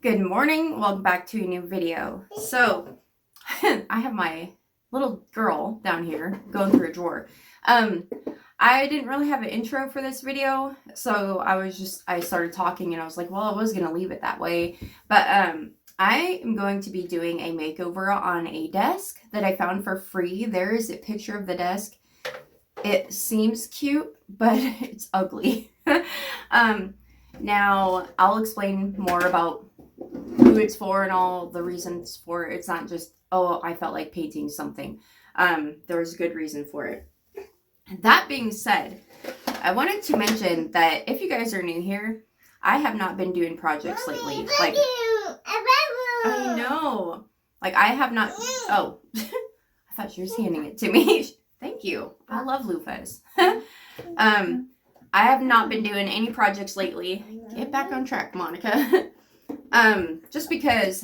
Good morning, welcome back to a new video. So, I have my little girl down here going through a drawer. I didn't really have an intro for this video, so I started talking and I was like, well, I was going to leave it that way. But, I am going to be doing a makeover on a desk that I found for free. There is a picture of the desk. It seems cute, but it's ugly. Now, I'll explain more about who it's for and all the reasons for it. It's not just, oh, I felt like painting something. There was a good reason for it. That being said, I wanted to mention that if you guys are new here, I have not been doing projects lately. Like, I know. Like, I have not. Oh, I thought she was handing it to me. Thank you. I love loofahs. I have not been doing any projects lately. Get back on track, Monica. Just because,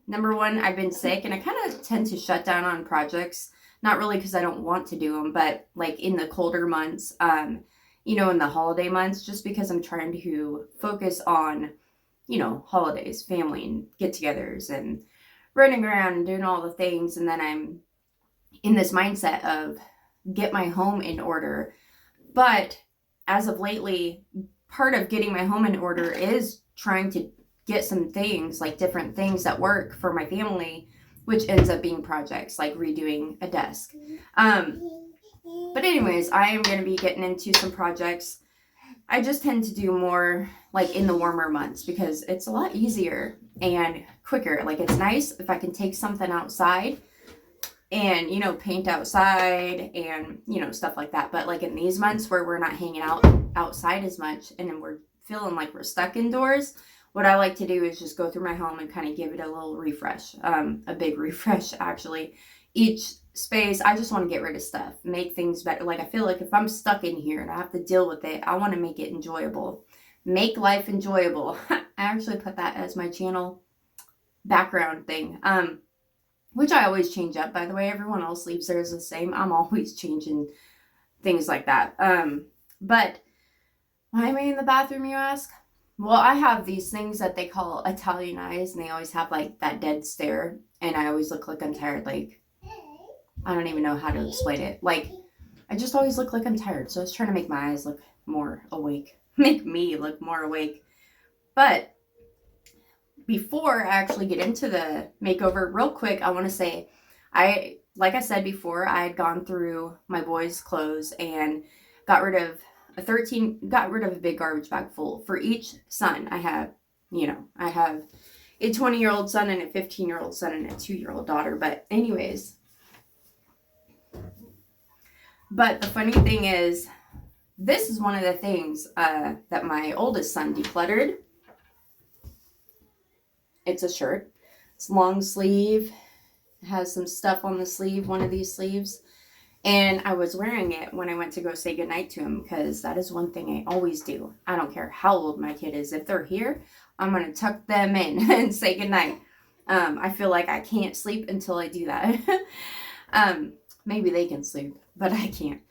number one, I've been sick and I kind of tend to shut down on projects. Not really because I don't want to do them, but like in the colder months, in the holiday months, just because I'm trying to focus on, holidays, family and get-togethers and running around and doing all the things. And then I'm in this mindset of get my home in order. But as of lately, part of getting my home in order is trying to get some things, like different things that work for my family, which ends up being projects like redoing a desk. But anyways, I am going to be getting into some projects. I just tend to do more like in the warmer months because it's a lot easier and quicker. Like, it's nice if I can take something outside and, paint outside and, stuff like that. But like in these months where we're not hanging out outside as much and then we're feeling like we're stuck indoors, what I like to do is just go through my home and kind of give it a little refresh, a big refresh actually. Each space, I just want to get rid of stuff, make things better. Like, I feel like if I'm stuck in here and I have to deal with it, I want to make it enjoyable. Make life enjoyable. I actually put that as my channel background thing, which I always change up, by the way. Everyone else leaves theirs the same. I'm always changing things like that. But why am I in the bathroom, you ask? Well, I have these things that they call Italian eyes, and they always have like that dead stare, and I always look like I'm tired. Like, I don't even know how to explain it. Like, I just always look like I'm tired, so I was trying to make my eyes look more awake, make me look more awake. But before I actually get into the makeover, real quick, I want to say, like I said before, I had gone through my boys' clothes and got rid of a big garbage bag full for each son. I have a 20-year-old son and a 15-year-old son and a 2-year-old daughter. But anyways, but the funny thing is, this is one of the things that my oldest son decluttered. It's a shirt. It's long sleeve. It has some stuff on the sleeve, one of these sleeves. And I was wearing it when I went to go say goodnight to him, because that is one thing I always do. I don't care how old my kid is. If they're here, I'm going to tuck them in and say goodnight. I feel like I can't sleep until I do that. Maybe they can sleep, but I can't.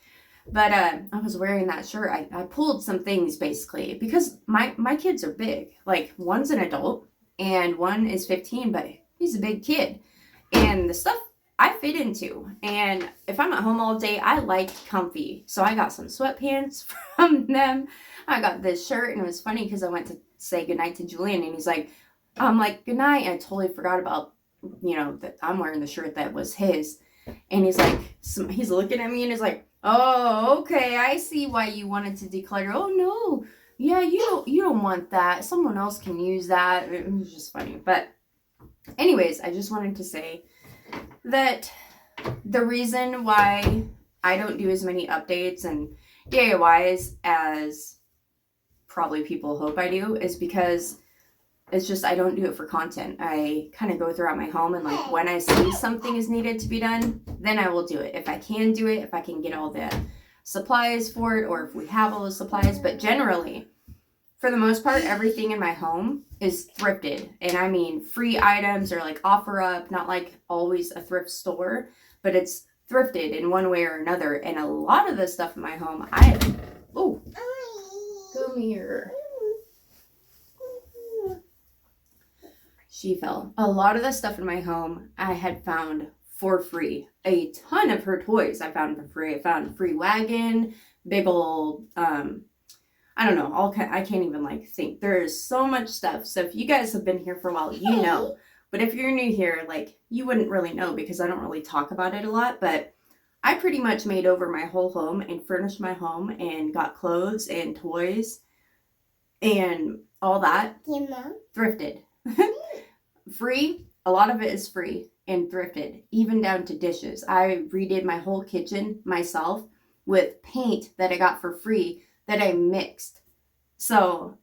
But I was wearing that shirt. I pulled some things basically because my kids are big. Like, one's an adult and one is 15, but he's a big kid. And the stuff I fit into, and if I'm at home all day, I like comfy. So I got some sweatpants from them. I got this shirt, and it was funny because I went to say goodnight to Julian, and he's like, I'm like, good night. And I totally forgot about, that I'm wearing the shirt that was his. And he's like, he's looking at me and he's like, oh, okay, I see why you wanted to declutter. Oh no, yeah, you don't want that. Someone else can use that. It was just funny. But anyways, I just wanted to say that the reason why I don't do as many updates and DIYs as probably people hope I do is because it's just I don't do it for content. I kind of go throughout my home, and like when I see something is needed to be done, then I will do it. If I can do it, if I can get all the supplies for it, or if we have all the supplies. But generally, for the most part, everything in my home is thrifted. And I mean free items or like offer up, not like always a thrift store, but it's thrifted in one way or another. And a lot of the stuff in my home, come here. she fell. A lot of the stuff in my home I had found for free. A ton of her toys I found for free. I found a free wagon, big old, I don't know, I can't even like think. There is so much stuff. So if you guys have been here for a while, you know. But if you're new here, like, you wouldn't really know because I don't really talk about it a lot. But I pretty much made over my whole home and furnished my home and got clothes and toys and all that. Thrifted. Free. A lot of it is free and thrifted, even down to dishes. I redid my whole kitchen myself with paint that I got for free that I mixed. So,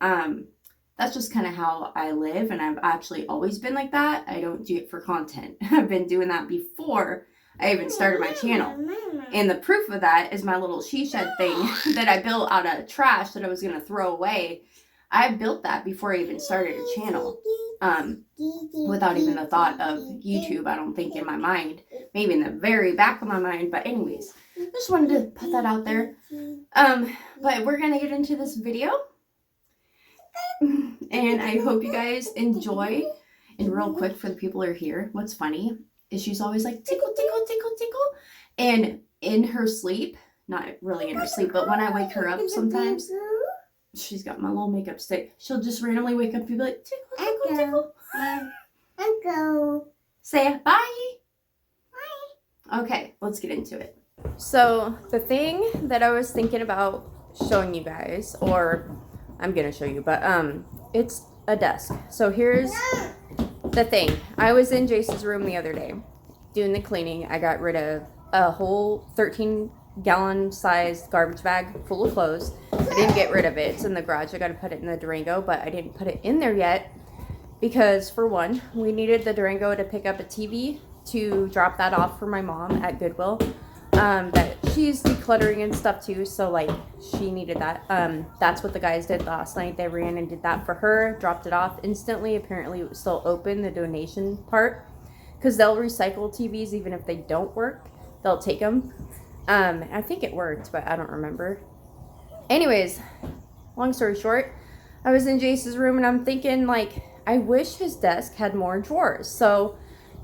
that's just kind of how I live, and I've actually always been like that. I don't do it for content. I've been doing that before I even started my channel. And the proof of that is my little she shed thing that I built out of trash that I was going to throw away. I built that before I even started a channel, without even the thought of YouTube, I don't think, in my mind. Maybe in the very back of my mind, but anyways, just wanted to put that out there. But we're going to get into this video. And I hope you guys enjoy. And real quick, for the people who are here, what's funny is she's always like, tickle, tickle, tickle, tickle. And in her sleep, not really in her sleep, but when I wake her up sometimes, she's got my little makeup stick. She'll just randomly wake up and be like, tickle, tickle, tickle. Uncle. Say bye. Bye. Okay, let's get into it. So the thing that I was thinking about showing you guys, or I'm going to show you, but it's a desk. So here's the thing. I was in Jace's room the other day doing the cleaning. I got rid of a whole 13-gallon sized garbage bag full of clothes. I didn't get rid of it. It's in the garage. I got to put it in the Durango, but I didn't put it in there yet because, for one, we needed the Durango to pick up a TV to drop that off for my mom at Goodwill. That she's decluttering and stuff too, so like she needed that. That's what the guys did last night. They ran and did that for her, dropped it off instantly. Apparently it was still open, the donation part, because they'll recycle TVs even if they don't work. They'll take them. I think it worked, but I don't remember. Anyways, long story short, I was in Jace's room and I'm thinking, like, I wish his desk had more drawers. So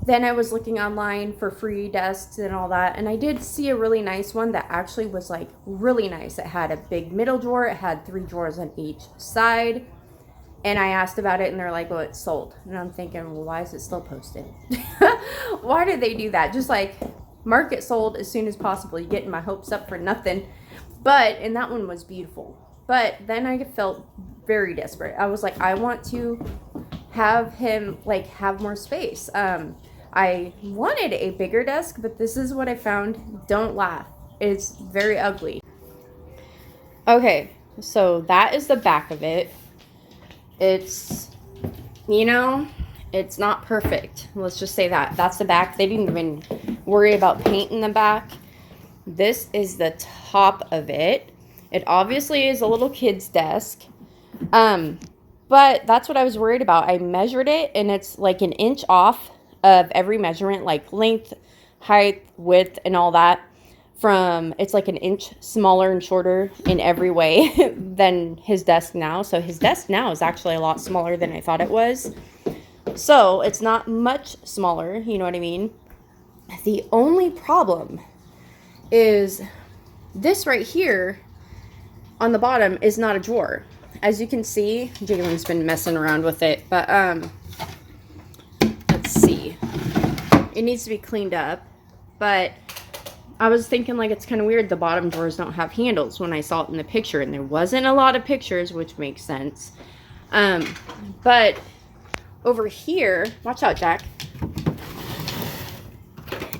then I was looking online for free desks and all that, and I did see a really nice one that actually was like really nice. It had a big middle drawer, it had 3 drawers on each side, and I asked about it and they're like, well, it's sold. And I'm thinking, well, why is it still posted? Why did they do that? Just like, mark it sold as soon as possible. You getting my hopes up for nothing. But, and that one was beautiful. But then I felt very desperate. I was like, I want to have him like have more space. I wanted a bigger desk, but this is what I found. Don't laugh. It's very ugly. Okay, so that is the back of it. It's, you know, it's not perfect. Let's just say that. That's the back. They didn't even worry about paint in the back. This is the top of it. It obviously is a little kid's desk. But that's what I was worried about. I measured it, and it's like an inch off of every measurement, like length, height, width, and all that. It's like an inch smaller and shorter in every way than his desk now. So his desk now is actually a lot smaller than I thought it was. So it's not much smaller, you know what I mean? The only problem is this right here on the bottom is not a drawer. As you can see, Jalen's been messing around with it, but let's see. It needs to be cleaned up, but I was thinking, like, it's kind of weird the bottom drawers don't have handles when I saw it in the picture, and there wasn't a lot of pictures, which makes sense. But over here, watch out, Jack.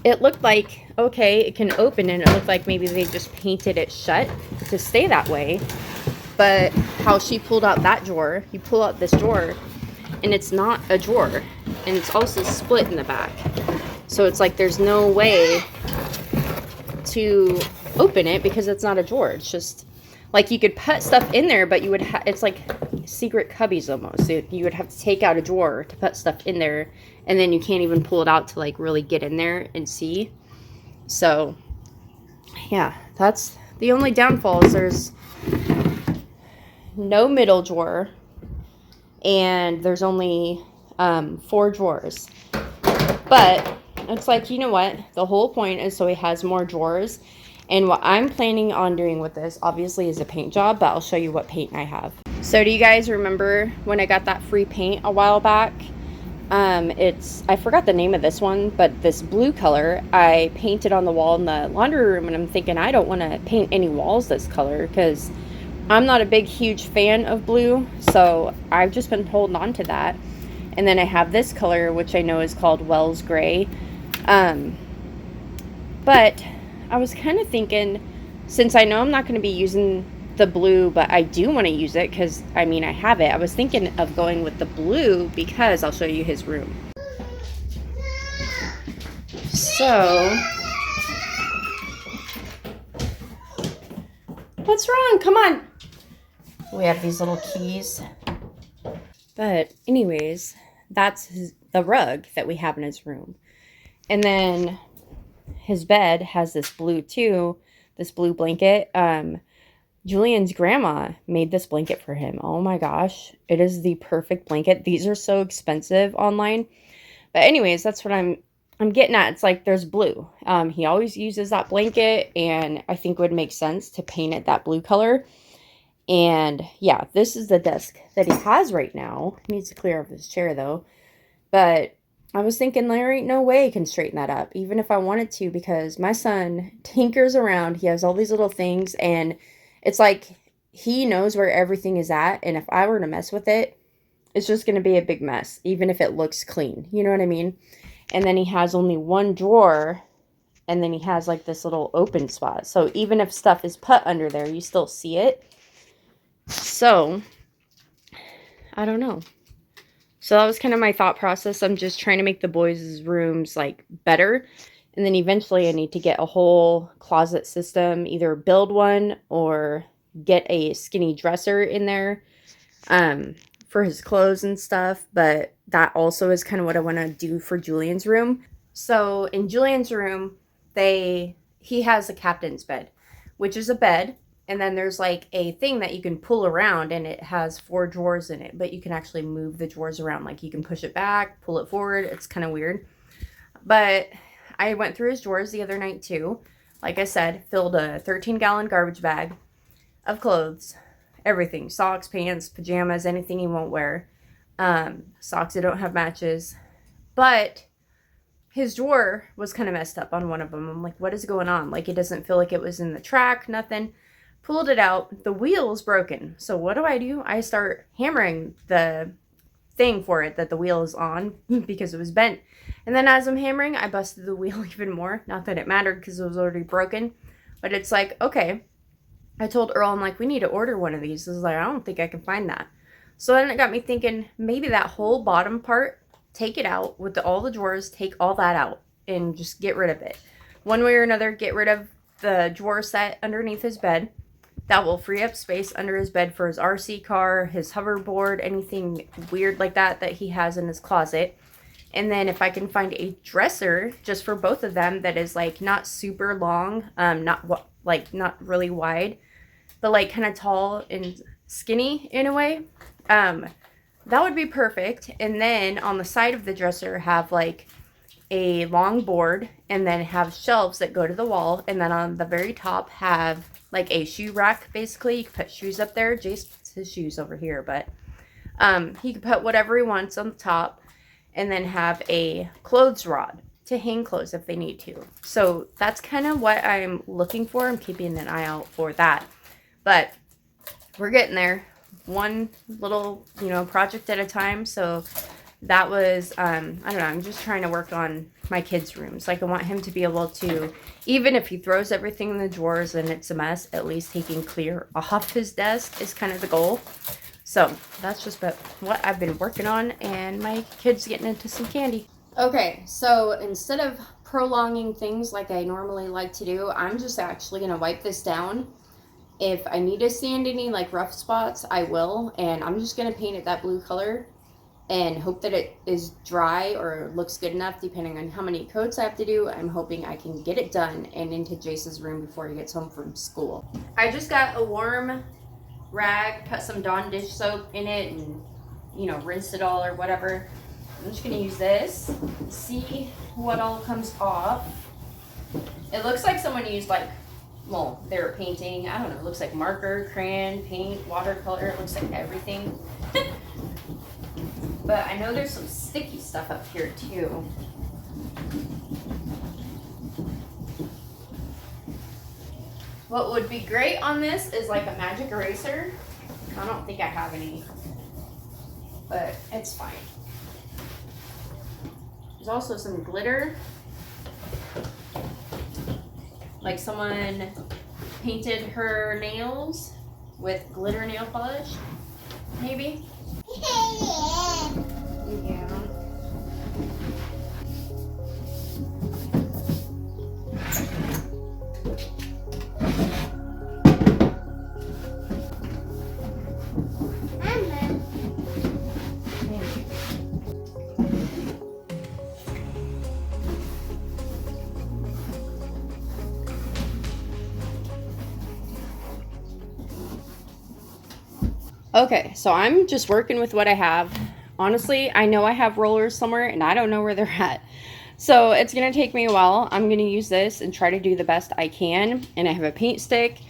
It looked like, okay, it can open, and it looked like maybe they just painted it shut to stay that way. But how she pulled out that drawer, you pull out this drawer, and it's not a drawer. And it's also split in the back. So it's like there's no way to open it because it's not a drawer. It's just, like, you could put stuff in there, but you would it's like secret cubbies almost. You would have to take out a drawer to put stuff in there, and then you can't even pull it out to, like, really get in there and see. So, yeah, that's the only downfall is there's no middle drawer, and there's only 4 drawers. But it's like, you know what? The whole point is so he has more drawers. And what I'm planning on doing with this, obviously, is a paint job, but I'll show you what paint I have. So do you guys remember when I got that free paint a while back? I forgot the name of this one, but this blue color, I painted on the wall in the laundry room, and I'm thinking I don't want to paint any walls this color because I'm not a big, huge fan of blue, so I've just been holding on to that. And then I have this color, which I know is called Wells Gray. But I was kind of thinking, since I know I'm not going to be using the blue, but I do want to use it because, I mean, I have it. I was thinking of going with the blue because I'll show you his room. So, what's wrong? Come on. We have these little keys. But anyways, that's the rug that we have in his room. And then his bed has this blue too, this blue blanket. Julian's grandma made this blanket for him. Oh my gosh, it is the perfect blanket. These are so expensive online. But anyways, that's what I'm getting at. It's like there's blue. He always uses that blanket, and I think it would make sense to paint it that blue color. And yeah, this is the desk that he has right now. He needs to clear up his chair though. But I was thinking there ain't no way I can straighten that up, even if I wanted to, because my son tinkers around. He has all these little things, and it's like he knows where everything is at, and if I were to mess with it, it's just going to be a big mess, even if it looks clean. You know what I mean? And then he has only one drawer, and then he has like this little open spot. So even if stuff is put under there, you still see it. So, I don't know. So that was kind of my thought process. I'm just trying to make the boys' rooms like better. And then eventually I need to get a whole closet system, either build one or get a skinny dresser in there for his clothes and stuff. But that also is kind of what I want to do for Julian's room. So in Julian's room, he has a captain's bed, which is a bed. And then there's like a thing that you can pull around, and it has 4 drawers in it. But you can actually move the drawers around. Like you can push it back, pull it forward. It's kind of weird. But I went through his drawers the other night too. Like I said, filled a 13-gallon garbage bag of clothes. Everything. Socks, pants, pajamas, anything he won't wear. Socks that don't have matches. But his drawer was kind of messed up on one of them. I'm like, what is going on? Like, it doesn't feel like it was in the track, nothing. Pulled it out. The wheel's broken. So what do? I start hammering the thing for it that the wheel is on because it was bent. And then as I'm hammering, I busted the wheel even more. Not that it mattered because it was already broken. But it's like, okay. I told Earl, I'm like, we need to order one of these. I was like, I don't think I can find that. So then it got me thinking, maybe that whole bottom part, take it out with all the drawers, take all that out and just get rid of it. One way or another, get rid of the drawer set underneath his bed. That will free up space under his bed for his RC car, his hoverboard, anything weird like that he has in his closet. And then if I can find a dresser just for both of them that is like not super long, not really wide, but like kind of tall and skinny in a way, that would be perfect. And then on the side of the dresser have like a long board, and then have shelves that go to the wall, and then on the very top have like a shoe rack. Basically, you can put shoes up there. Jace puts his shoes over here, but he can put whatever he wants on the top, and then have a clothes rod to hang clothes if they need to. So that's kind of what I'm looking for. I'm keeping an eye out for that, but we're getting there, one little project at a time. So that was I don't know, I'm just trying to work on my kids' rooms. Like, I want him to be able to, even if he throws everything in the drawers and it's a mess, at least he can clear off his desk is kind of the goal. So that's just what I've been working on, and my kid's getting into some candy. Okay, so instead of prolonging things like I normally like to do, I'm just actually going to wipe this down. If I need to sand any like rough spots, I will, and I'm just going to paint it that blue color and hope that it is dry or looks good enough depending on how many coats I have to do. I'm hoping I can get it done and into Jace's room before he gets home from school. I just got a warm rag, put some Dawn dish soap in it, and rinsed it all or whatever. I'm just gonna use this, see what all comes off. It looks like someone used like, well, they were painting, I don't know, it looks like marker, crayon, paint, watercolor, it looks like everything. But I know there's some sticky stuff up here too. What would be great on this is like a magic eraser. I don't think I have any, but it's fine. There's also some glitter. Like someone painted her nails with glitter nail polish, maybe? Yeah. Okay, so I'm just working with what I have. Honestly, I know I have rollers somewhere and I don't know where they're at. So it's going to take me a while. I'm going to use this and try to do the best I can. And I have a paint stick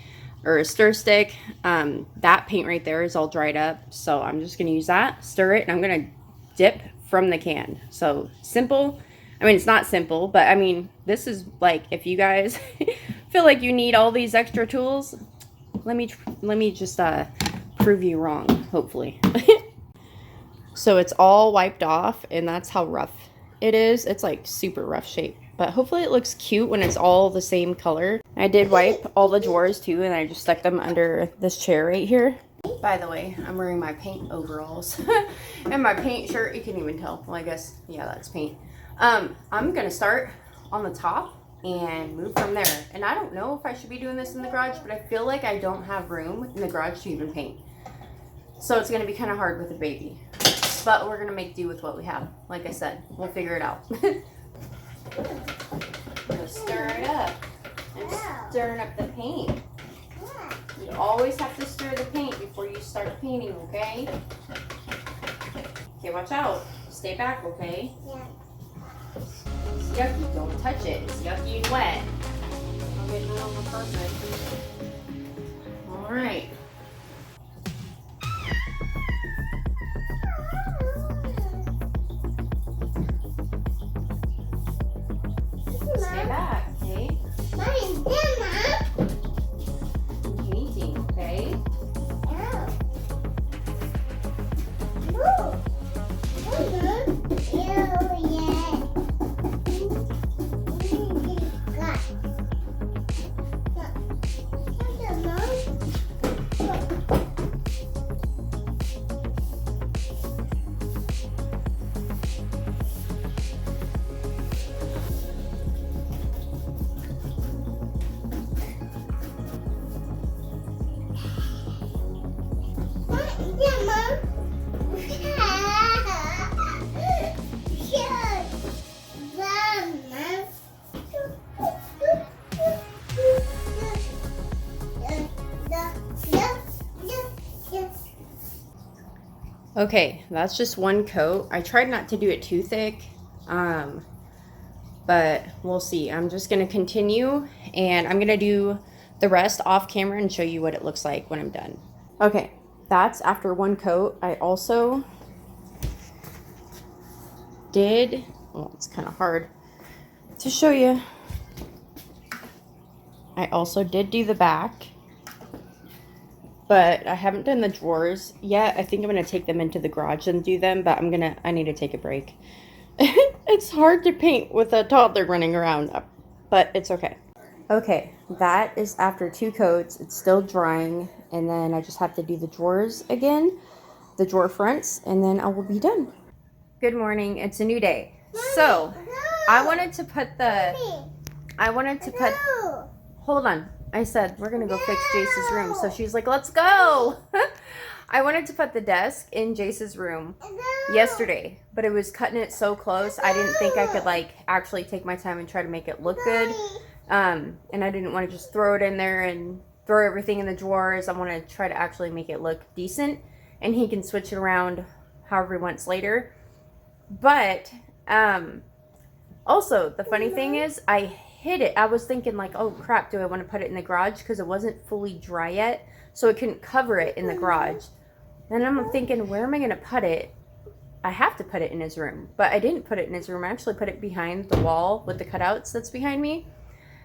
or a stir stick. That paint right there is all dried up. So I'm just going to use that, stir it, and I'm going to dip from the can. So simple. I mean, it's not simple, but I mean, this is like, if you guys feel like you need all these extra tools, let me just prove you wrong, hopefully. So it's all wiped off, and that's how rough it is. It's like super rough shape, but hopefully it looks cute when it's all the same color. I did wipe all the drawers too, and I just stuck them under this chair right here. By the way, I'm wearing my paint overalls and my paint shirt. You can even tell. Well, I guess, yeah, that's paint. I'm gonna start on the top and move from there. And I don't know if I should be doing this in the garage, but I feel like I don't have room in the garage to even paint. So it's gonna be kind of hard with a baby. But we're gonna make do with what we have. Like I said, we'll figure it out. Just stir it up. I'm stirring up the paint. You always have to stir the paint before you start painting, okay? Okay, watch out. Stay back, okay? Yeah. It's yucky. Don't touch it. It's yucky and wet. I'll get it on the carpet. All right. Stay back, okay? I'm painting, okay? Okay, that's just one coat. I tried not to do it too thick, but we'll see. I'm just going to continue, and I'm going to do the rest off camera and show you what it looks like when I'm done. Okay, that's after one coat. I also did, well, it's kind of hard to show you. I also did do the back, but I haven't done the drawers yet. I think I'm going to take them into the garage and do them, but I need to take a break. It's hard to paint with a toddler running around, but it's okay. Okay, that is after two coats. It's still drying, and then I just have to do the drawers again, the drawer fronts, and then I will be done. Good morning. It's a new day. So, I wanted to put hold on. I said, we're going to go fix Jace's room. So she's like, let's go. I wanted to put the desk in Jace's room yesterday, but it was cutting it so close. I didn't think I could like actually take my time and try to make it look good. And I didn't want to just throw it in there and throw everything in the drawers. I want to try to actually make it look decent, and he can switch it around however he wants later. But also the funny thing is I hid it. I was thinking like, oh crap, do I want to put it in the garage because it wasn't fully dry yet, so I couldn't cover it in the garage. Then I'm thinking, where am I going to put it? I have to put it in his room, but I didn't put it in his room. I actually put it behind the wall with the cutouts that's behind me.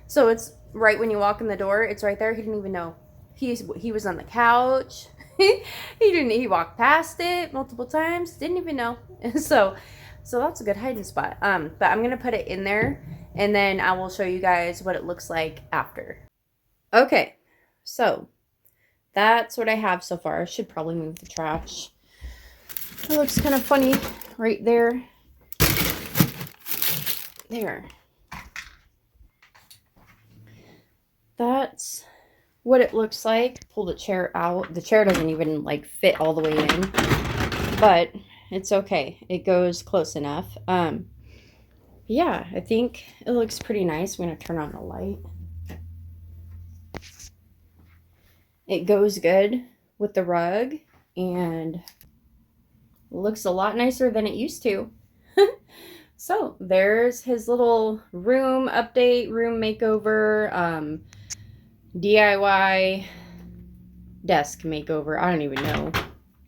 So it's right when you walk in the door. It's right there. He didn't even know. He was on the couch. He walked past it multiple times. Didn't even know. So that's a good hiding spot. But I'm gonna put it in there, and then I will show you guys what it looks like after. Okay, so that's what I have so far. I should probably move the trash. It looks kind of funny right there. There. That's what it looks like. Pull the chair out. The chair doesn't even like fit all the way in, but it's okay. It goes close enough. Yeah, I think it looks pretty nice. I'm gonna turn on the light. It goes good with the rug and looks a lot nicer than it used to. So there's his little room update, room makeover, DIY desk makeover. I don't even know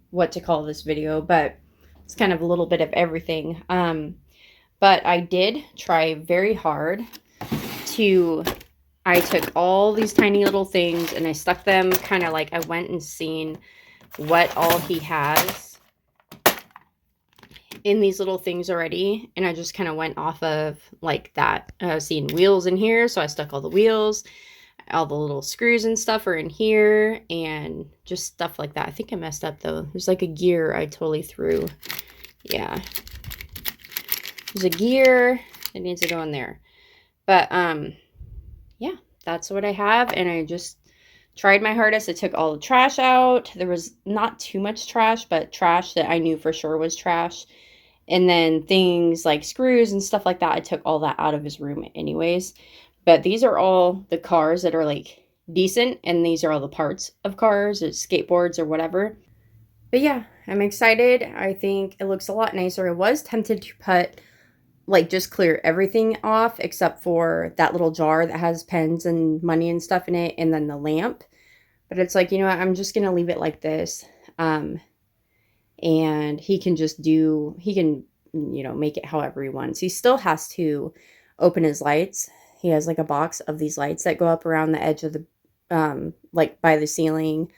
what to call this video, but it's kind of a little bit of everything. But I did try very hard I took all these tiny little things and I stuck them kind of like I went and seen what all he has in these little things already, and I just kind of went off of like that. I was seeing wheels in here, so I stuck all the wheels. All the little screws and stuff are in here, and just stuff like that. I think I messed up though. There's like a gear I totally threw. Yeah, there's a gear that needs to go in there. But yeah, that's what I have, and I just tried my hardest. I took all the trash out. There was not too much trash, but trash that I knew for sure was trash. And then things like screws and stuff like that, I took all that out of his room anyways. But these are all the cars that are like decent, and these are all the parts of cars or skateboards or whatever. But yeah, I'm excited. I think it looks a lot nicer. I was tempted to put like just clear everything off except for that little jar that has pens and money and stuff in it, and then the lamp. But it's like, you know what, I'm just gonna leave it like this. And he can make it however he wants. He still has to open his lights. He has like a box of these lights that go up around the edge of the like by the ceiling,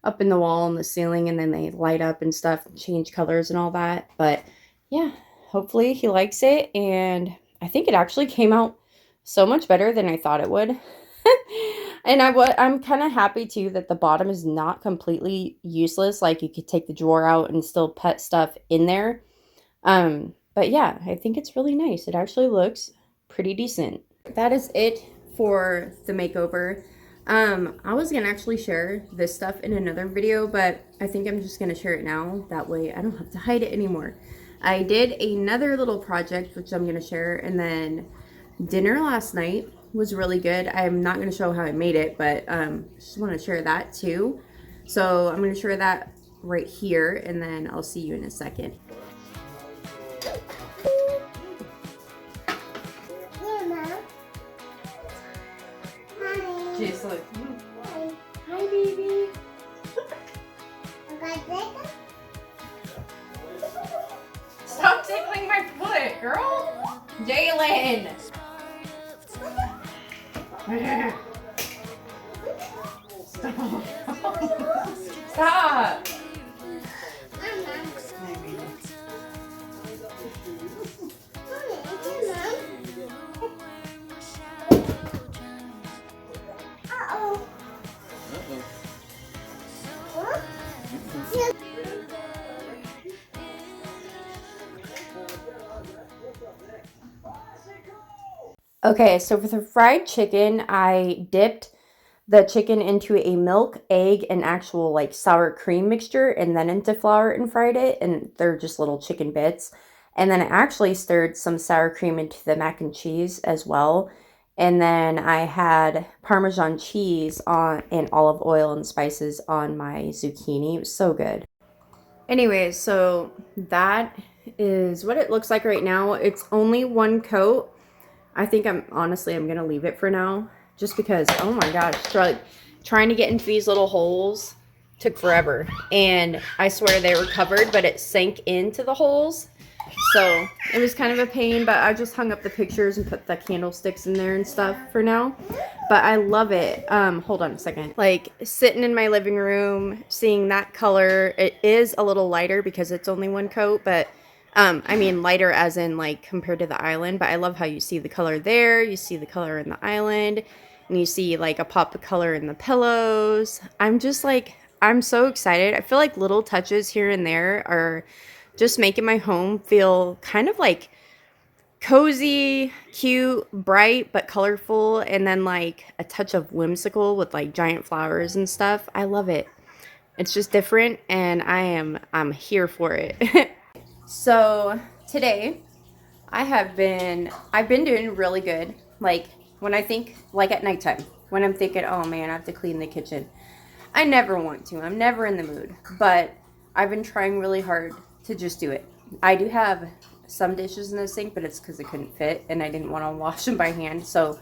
up in the wall and the ceiling, and then they light up and stuff, change colors and all that. But yeah, hopefully he likes it, and I think it actually came out so much better than I thought it would. And I'm kind of happy too that the bottom is not completely useless. Like you could take the drawer out and still put stuff in there. But yeah, I think it's really nice. It actually looks pretty decent. That is it for the makeover. I was gonna actually share this stuff in another video, but I think I'm just gonna share it now. That way I don't have to hide it anymore. I did another little project, which I'm gonna share, and then dinner last night was really good. I'm not going to show how I made it, but just want to share that too. So I'm going to share that right here, and then I'll see you in a second. She's like, hi baby. Stop tickling my foot, girl. Jalen. Stop. Stop. Okay, so for the fried chicken, I dipped the chicken into a milk, egg, and actual like sour cream mixture, and then into flour and fried it, and they're just little chicken bits. And then I actually stirred some sour cream into the mac and cheese as well. And then I had Parmesan cheese on and olive oil and spices on my zucchini. It was so good. Anyways, so that is what it looks like right now. It's only one coat. I think I'm gonna leave it for now, just because, oh my gosh, trying to get into these little holes took forever, and I swear they were covered, but it sank into the holes, so it was kind of a pain. But I just hung up the pictures and put the candlesticks in there and stuff for now. But I love it. Hold on a second. Like, sitting in my living room, seeing that color, it is a little lighter because it's only one coat, but I mean lighter as in like compared to the island. But I love how you see the color there, you see the color in the island, and you see like a pop of color in the pillows. I'm so excited. I feel like little touches here and there are just making my home feel kind of like cozy, cute, bright, but colorful, and then like a touch of whimsical with like giant flowers and stuff. I love it. It's just different, and I'm here for it. So today I've been doing really good. Like, when I think, like at nighttime, when I'm thinking, oh man, I have to clean the kitchen. I never want to. I'm never in the mood. But I've been trying really hard to just do it. I do have some dishes in the sink, but it's because it couldn't fit and I didn't want to wash them by hand. So,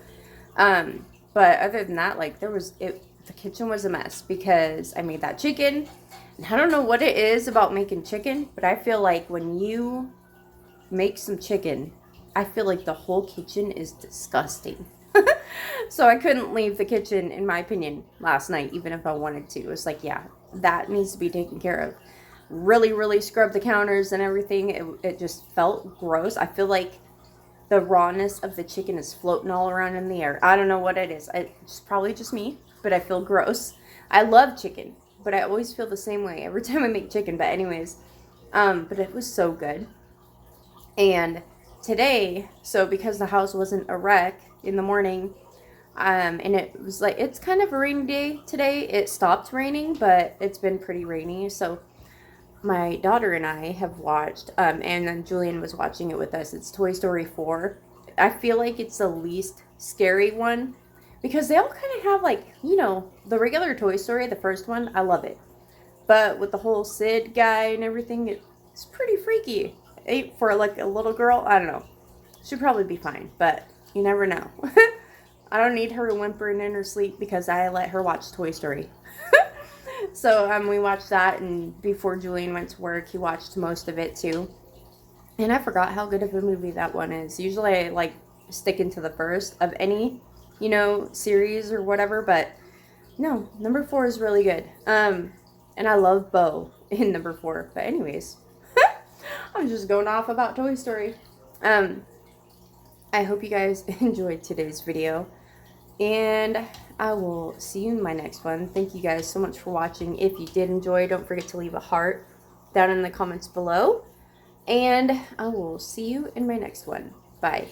but other than that, like, the kitchen was a mess because I made that chicken. And I don't know what it is about making chicken, but I feel like when you make some chicken, I feel like the whole kitchen is disgusting. So I couldn't leave the kitchen, in my opinion, last night, even if I wanted to. It was like, yeah, that needs to be taken care of. Really, really scrub the counters and everything. It just felt gross. I feel like the rawness of the chicken is floating all around in the air. I don't know what it is. It's probably just me, but I feel gross. I love chicken, but I always feel the same way every time I make chicken. But anyways, but it was so good. And today, so because the house wasn't a wreck in the morning, and it was like, it's kind of a rainy day today. It stopped raining, but it's been pretty rainy. So my daughter and I have watched, and then Julian was watching it with us. It's Toy Story 4. I feel like it's the least scary one because they all kind of have, like, you know, the regular Toy Story, the first one, I love it. But with the whole Sid guy and everything, it's pretty freaky. For like a little girl, I don't know. She'd probably be fine, but you never know. I don't need her whimpering in her sleep because I let her watch Toy Story. So we watched that, and before Julian went to work, he watched most of it too. And I forgot how good of a movie that one is. Usually I like sticking to the first of any, you know, series or whatever, but no, number 4 is really good. And I love Bo in number 4. But anyways, I'm just going off about Toy Story. I hope you guys enjoyed today's video, and I will see you in my next one. Thank you guys so much for watching. If you did enjoy, don't forget to leave a heart down in the comments below, and I will see you in my next one. Bye.